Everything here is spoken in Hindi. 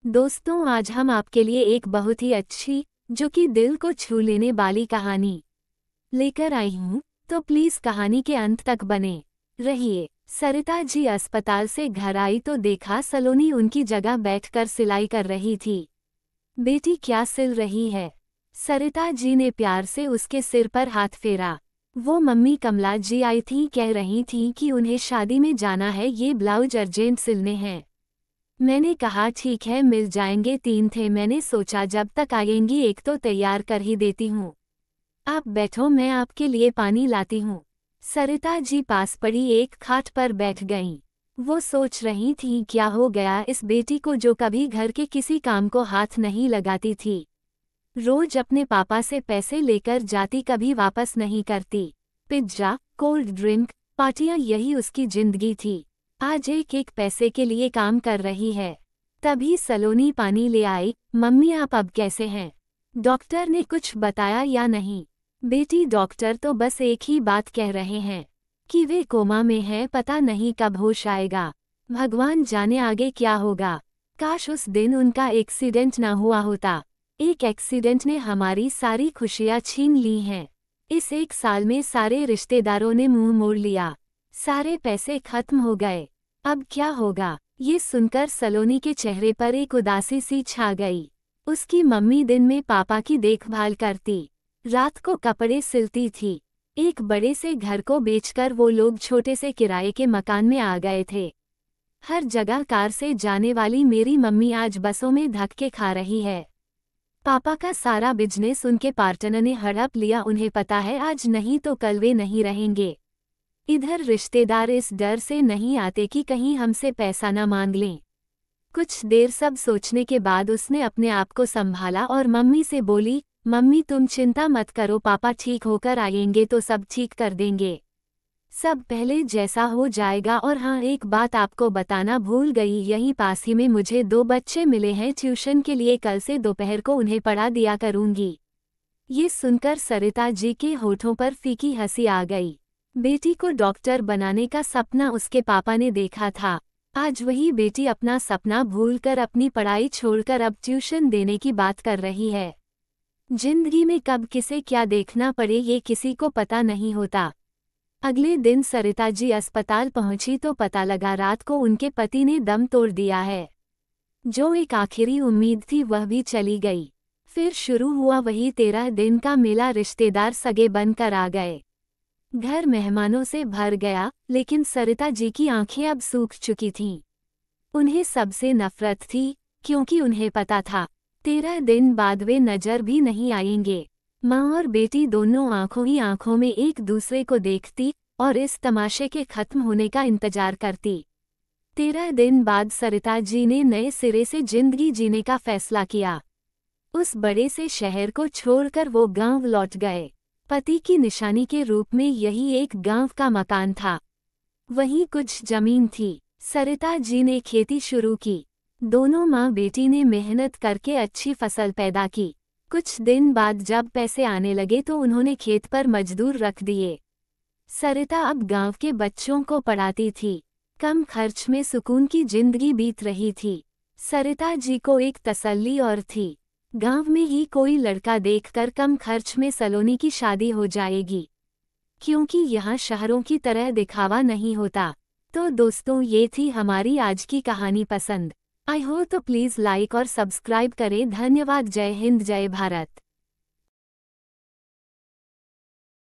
दोस्तों, आज हम आपके लिए एक बहुत ही अच्छी, जो कि दिल को छू लेने वाली कहानी लेकर आई हूँ, तो प्लीज कहानी के अंत तक बने रहिए। सरिता जी अस्पताल से घर आई तो देखा सलोनी उनकी जगह बैठकर सिलाई कर रही थी। बेटी, क्या सिल रही है? सरिता जी ने प्यार से उसके सिर पर हाथ फेरा। वो मम्मी, कमला जी आई थी, कह रही थी कि उन्हें शादी में जाना है, ये ब्लाउज अर्जेंट सिलने हैं। मैंने कहा ठीक है, मिल जाएंगे। 3 थे, मैंने सोचा जब तक आएंगी एक तो तैयार कर ही देती हूँ। आप बैठो, मैं आपके लिए पानी लाती हूँ। सरिता जी पास पड़ी एक खाट पर बैठ गईं। वो सोच रही थी क्या हो गया इस बेटी को, जो कभी घर के किसी काम को हाथ नहीं लगाती थी। रोज अपने पापा से पैसे लेकर जाती, कभी वापस नहीं करती। पिज्जा, कोल्ड ड्रिंक, पार्टियां, यही उसकी जिंदगी थी। आज एक एक पैसे के लिए काम कर रही है। तभी सलोनी पानी ले आई। मम्मी, आप अब कैसे हैं? डॉक्टर ने कुछ बताया या नहीं? बेटी, डॉक्टर तो बस एक ही बात कह रहे हैं कि वे कोमा में हैं, पता नहीं कब होश आएगा। भगवान जाने आगे क्या होगा। काश उस दिन उनका एक्सीडेंट ना हुआ होता। एक एक्सीडेंट ने हमारी सारी खुशियां छीन ली हैं। इस 1 साल में सारे रिश्तेदारों ने मुंह मोड़ लिया, सारे पैसे खत्म हो गए। अब क्या होगा? ये सुनकर सलोनी के चेहरे पर एक उदासी सी छा गई। उसकी मम्मी दिन में पापा की देखभाल करती, रात को कपड़े सिलती थी। एक बड़े से घर को बेचकर वो लोग छोटे से किराए के मकान में आ गए थे। हर जगह कार से जाने वाली मेरी मम्मी आज बसों में धक्के खा रही है। पापा का सारा बिजनेस उनके पार्टनर ने हड़प लिया। उन्हें पता है आज नहीं तो कल वे नहीं रहेंगे। इधर रिश्तेदार इस डर से नहीं आते कि कहीं हमसे पैसा न मांग लें। कुछ देर सब सोचने के बाद उसने अपने आप को संभाला और मम्मी से बोली, मम्मी तुम चिंता मत करो, पापा ठीक होकर आएंगे तो सब ठीक कर देंगे। सब पहले जैसा हो जाएगा। और हाँ, एक बात आपको बताना भूल गई, यहीं पास ही में मुझे 2 बच्चे मिले हैं ट्यूशन के लिए, कल से दोपहर को उन्हें पढ़ा दिया करूंगी। ये सुनकर सरिता जी के होठों पर फीकी हंसी आ गई। बेटी को डॉक्टर बनाने का सपना उसके पापा ने देखा था। आज वही बेटी अपना सपना भूलकर, अपनी पढ़ाई छोड़कर अब ट्यूशन देने की बात कर रही है। जिंदगी में कब किसे क्या देखना पड़े ये किसी को पता नहीं होता। अगले दिन सरिता जी अस्पताल पहुंची तो पता लगा रात को उनके पति ने दम तोड़ दिया है। जो एक आखिरी उम्मीद थी वह भी चली गई। फिर शुरू हुआ वही 13 दिन का मेला, रिश्तेदार सगे बनकर आ गए। घर मेहमानों से भर गया, लेकिन सरिता जी की आंखें अब सूख चुकी थीं। उन्हें सबसे नफरत थी, क्योंकि उन्हें पता था 13 दिन बाद वे नजर भी नहीं आएंगे। माँ और बेटी दोनों आंखों ही आंखों में एक दूसरे को देखती और इस तमाशे के खत्म होने का इंतजार करती। 13 दिन बाद सरिता जी ने नए सिरे से जिंदगी जीने का फैसला किया। उस बड़े से शहर को छोड़कर वो गांव लौट गए। पति की निशानी के रूप में यही एक गांव का मकान था, वहीं कुछ जमीन थी। सरिता जी ने खेती शुरू की। दोनों माँ बेटी ने मेहनत करके अच्छी फसल पैदा की। कुछ दिन बाद जब पैसे आने लगे तो उन्होंने खेत पर मजदूर रख दिए। सरिता अब गांव के बच्चों को पढ़ाती थी। कम खर्च में सुकून की जिंदगी बीत रही थी। सरिता जी को एक तसल्ली और थी, गांव में ही कोई लड़का देखकर कम खर्च में सलोनी की शादी हो जाएगी, क्योंकि यहाँ शहरों की तरह दिखावा नहीं होता। तो दोस्तों, ये थी हमारी आज की कहानी। पसंद आई हो तो प्लीज़ लाइक और सब्सक्राइब करें। धन्यवाद। जय हिंद, जय भारत।